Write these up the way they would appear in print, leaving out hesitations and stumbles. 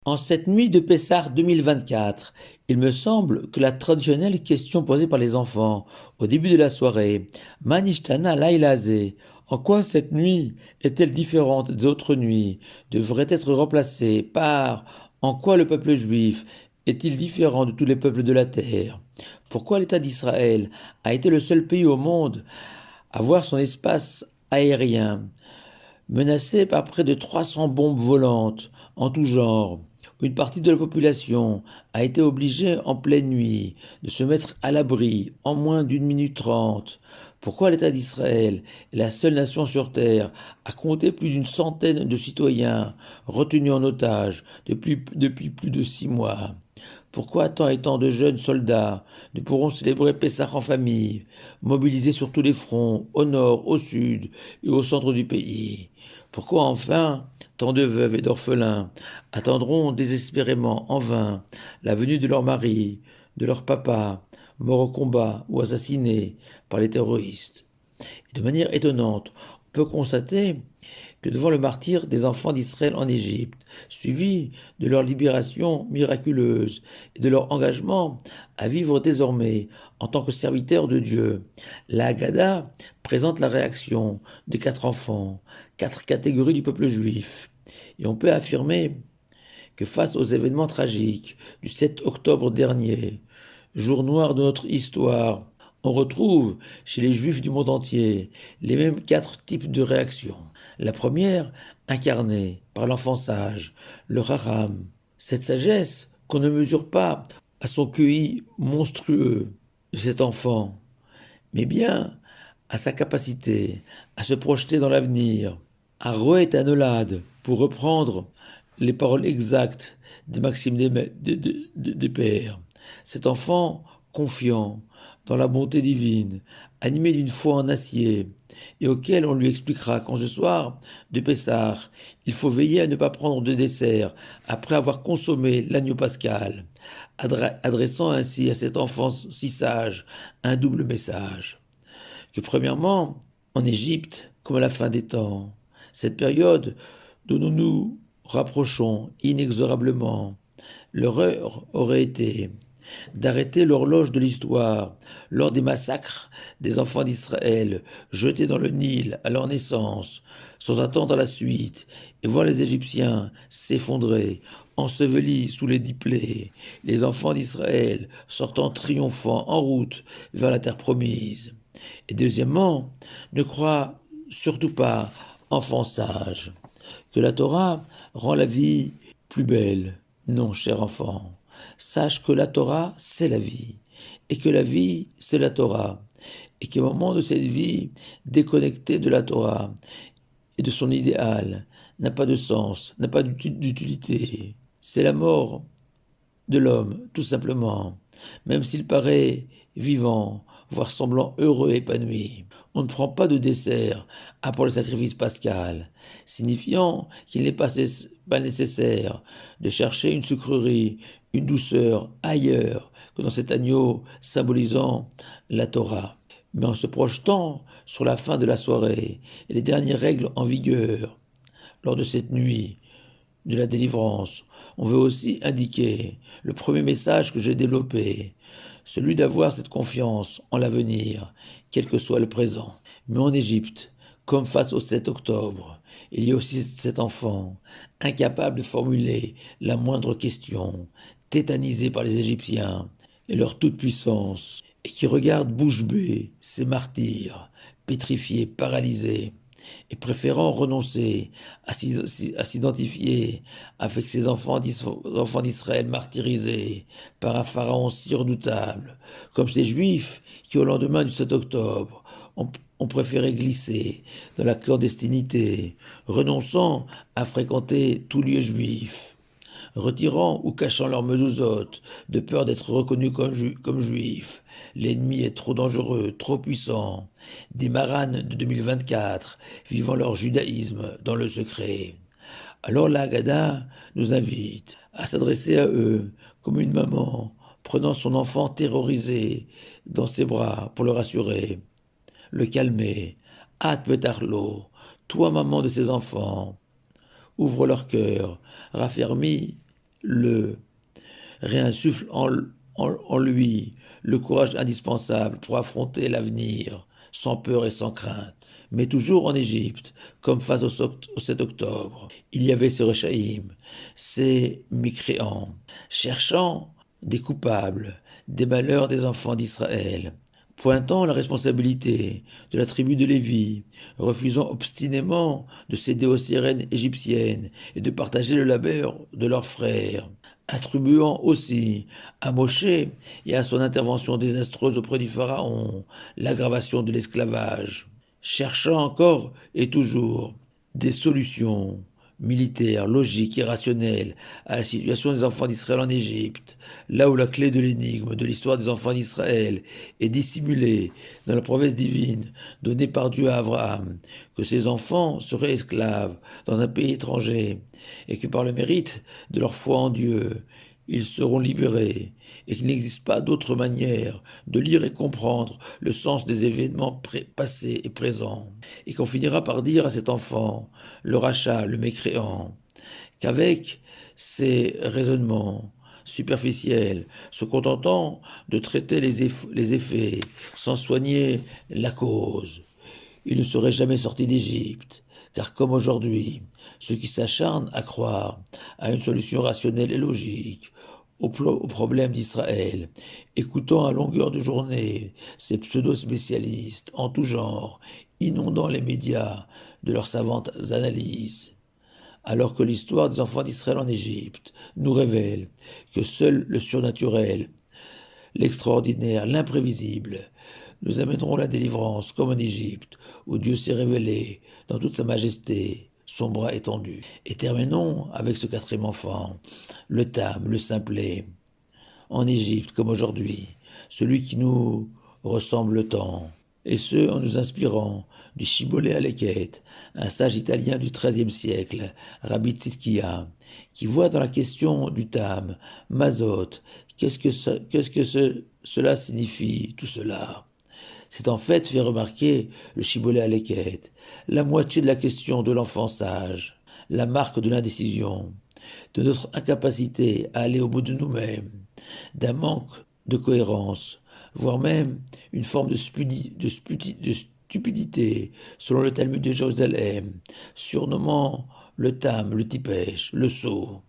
En cette nuit de Pessah 2024, il me semble que la traditionnelle question posée par les enfants au début de la soirée, Manishtana Lailazé, en quoi cette nuit est-elle différente des autres nuits, devrait être remplacée par en quoi le peuple juif est-il différent de tous les peuples de la terre? Pourquoi l'État d'Israël a été le seul pays au monde à voir son espace aérien menacé par près de 300 bombes volantes en tout genre? Une partie de la population a été obligée en pleine nuit de se mettre à l'abri en moins d'une minute trente. Pourquoi l'État d'Israël est la seule nation sur Terre à compter plus d'une centaine de citoyens retenus en otage depuis plus de 6 mois? Pourquoi tant et tant de jeunes soldats ne pourront célébrer Pessah en famille, mobilisés sur tous les fronts, au nord, au sud et au centre du pays? Pourquoi enfin tant de veuves et d'orphelins attendront désespérément en vain la venue de leur mari, de leur papa, mort au combat ou assassiné par les terroristes? Et de manière étonnante, on peut constater que devant le martyre des enfants d'Israël en Égypte, suivi de leur libération miraculeuse et de leur engagement à vivre désormais en tant que serviteurs de Dieu, la Haggadah présente la réaction de 4 enfants, 4 catégories du peuple juif. Et on peut affirmer que face aux événements tragiques du 7 octobre dernier, jour noir de notre histoire, on retrouve chez les juifs du monde entier les mêmes 4 types de réactions. La première, incarnée par l'enfant sage, le Raham. Cette sagesse qu'on ne mesure pas à son QI monstrueux de cet enfant, mais bien à sa capacité à se projeter dans l'avenir, à Roet Anolad, pour reprendre les paroles exactes des maximes des pères. Cet enfant confiant dans la bonté divine, animé d'une foi en acier, et auquel on lui expliquera qu'en ce soir de Pessah, il faut veiller à ne pas prendre de dessert après avoir consommé l'agneau pascal, adressant ainsi à cet enfant si sage un double message. Que premièrement, en Égypte, comme à la fin des temps, cette période dont nous nous rapprochons inexorablement, l'horreur aurait été d'arrêter l'horloge de l'histoire lors des massacres des enfants d'Israël jetés dans le Nil à leur naissance, sans attendre la suite, et voir les Égyptiens s'effondrer, ensevelis sous les 10 plaies, les enfants d'Israël sortant triomphants en route vers la terre promise. Et deuxièmement, ne crois surtout pas, enfant sage, que la Torah rend la vie plus belle. Non, cher enfant, sache que la Torah, c'est la vie, et que la vie, c'est la Torah, et qu'un moment de cette vie déconnectée de la Torah et de son idéal n'a pas de sens, n'a pas d'utilité. C'est la mort de l'homme, tout simplement, même s'il paraît vivant, voire semblant heureux et épanoui. On ne prend pas de dessert après le sacrifice pascal, signifiant qu'il n'est pas nécessaire de chercher une sucrerie, une douceur ailleurs que dans cet agneau symbolisant la Torah. Mais en se projetant sur la fin de la soirée et les dernières règles en vigueur lors de cette nuit de la délivrance, on veut aussi indiquer le premier message que j'ai développé, celui d'avoir cette confiance en l'avenir, quel que soit le présent. Mais en Égypte, comme face au 7 octobre, il y a aussi cet enfant, incapable de formuler la moindre question, tétanisé par les Égyptiens et leur toute-puissance, et qui regarde bouche bée ces martyrs, pétrifiés, paralysés, et préférant renoncer à s'identifier avec ces enfants d'Israël martyrisés par un pharaon si redoutable, comme ces juifs qui, au lendemain du 7 octobre, ont préféré glisser dans la clandestinité, renonçant à fréquenter tout lieu juif, retirant ou cachant leurs mezuzot, de peur d'être reconnus comme juifs. L'ennemi est trop dangereux, trop puissant. Des maranes de 2024, vivant leur judaïsme dans le secret. Alors la Haggadah nous invite à s'adresser à eux comme une maman, prenant son enfant terrorisé dans ses bras pour le rassurer, le calmer. Hâte petarlo, toi maman de ces enfants, ouvre leur cœur, raffermis le réinsuffle en lui le courage indispensable pour affronter l'avenir sans peur et sans crainte. Mais toujours en Égypte, comme face au 7 octobre, il y avait ces Rechaïm, ces mécréants, cherchant des coupables, des malheurs des enfants d'Israël, pointant la responsabilité de la tribu de Lévi, refusant obstinément de céder aux sirènes égyptiennes et de partager le labeur de leurs frères, attribuant aussi à Moshe et à son intervention désastreuse auprès du Pharaon l'aggravation de l'esclavage, cherchant encore et toujours des solutions militaires, logiques et rationnelles à la situation des enfants d'Israël en Égypte, là où la clé de l'énigme de l'histoire des enfants d'Israël est dissimulée dans la promesse divine donnée par Dieu à Abraham, que ses enfants seraient esclaves dans un pays étranger, et que par le mérite de leur foi en Dieu, ils seront libérés, et qu'il n'existe pas d'autre manière de lire et comprendre le sens des événements passés et présents, et qu'on finira par dire à cet enfant, le rachat, le mécréant, qu'avec ces raisonnements superficiels, se contentant de traiter les effets sans soigner la cause, il ne serait jamais sorti d'Égypte, car comme aujourd'hui, ceux qui s'acharnent à croire à une solution rationnelle et logique au problème d'Israël, écoutant à longueur de journée ces pseudo-spécialistes en tout genre, inondant les médias de leurs savantes analyses, alors que l'histoire des enfants d'Israël en Égypte nous révèle que seul le surnaturel, l'extraordinaire, l'imprévisible, nous amèneront la délivrance comme en Égypte, où Dieu s'est révélé dans toute sa majesté, son bras étendu. Et terminons avec ce quatrième enfant, le Tam, le simplet, en Égypte comme aujourd'hui, celui qui nous ressemble tant, et ce en nous inspirant du Shibbolé Aleket, un sage italien du XIIIe siècle, Rabbi Tzidkia, qui voit dans la question du Tam, Mazot, cela signifie, tout cela? C'est en fait, fait remarquer le Shibbolé Aleket, la moitié de la question de l'enfant sage, la marque de l'indécision, de notre incapacité à aller au bout de nous-mêmes, d'un manque de cohérence, voire même une forme de stupidité, selon le Talmud de Jérusalem, surnommant le Tam, le Tipesh, le sot.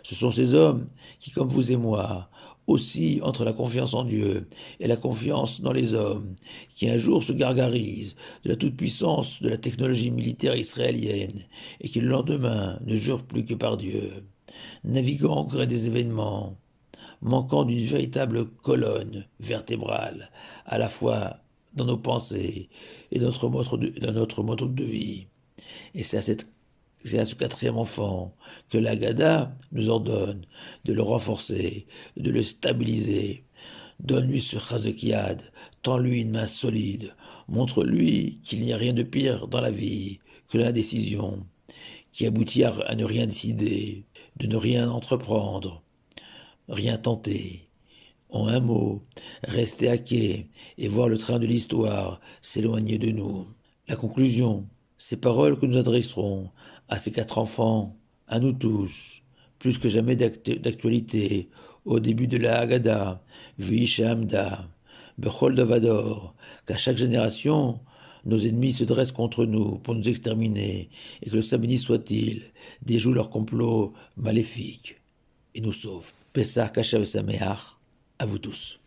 Ce sont ces hommes qui, comme vous et moi, aussi entre la confiance en Dieu et la confiance dans les hommes, qui un jour se gargarisent de la toute-puissance de la technologie militaire israélienne et qui le lendemain ne jurent plus que par Dieu, naviguant au gré des événements, manquant d'une véritable colonne vertébrale, à la fois dans nos pensées et dans notre mode de vie. Et c'est à ce quatrième enfant que l'Agada nous ordonne de le renforcer, de le stabiliser. Donne-lui ce Chazekiad, tends-lui une main solide, montre-lui qu'il n'y a rien de pire dans la vie que l'indécision, qui aboutit à ne rien décider, de ne rien entreprendre, rien tenter. En un mot, rester à quai et voir le train de l'histoire s'éloigner de nous. La conclusion, ces paroles que nous adresserons à ces quatre enfants, à nous tous, plus que jamais d'actualité, au début de la Haggadah, V'yish Hamda, Bechol Davador, qu'à chaque génération, nos ennemis se dressent contre nous pour nous exterminer, et que le samedi soit-il déjoue leur complot maléfique et nous sauve. Pessah Kashav Sameach, à vous tous.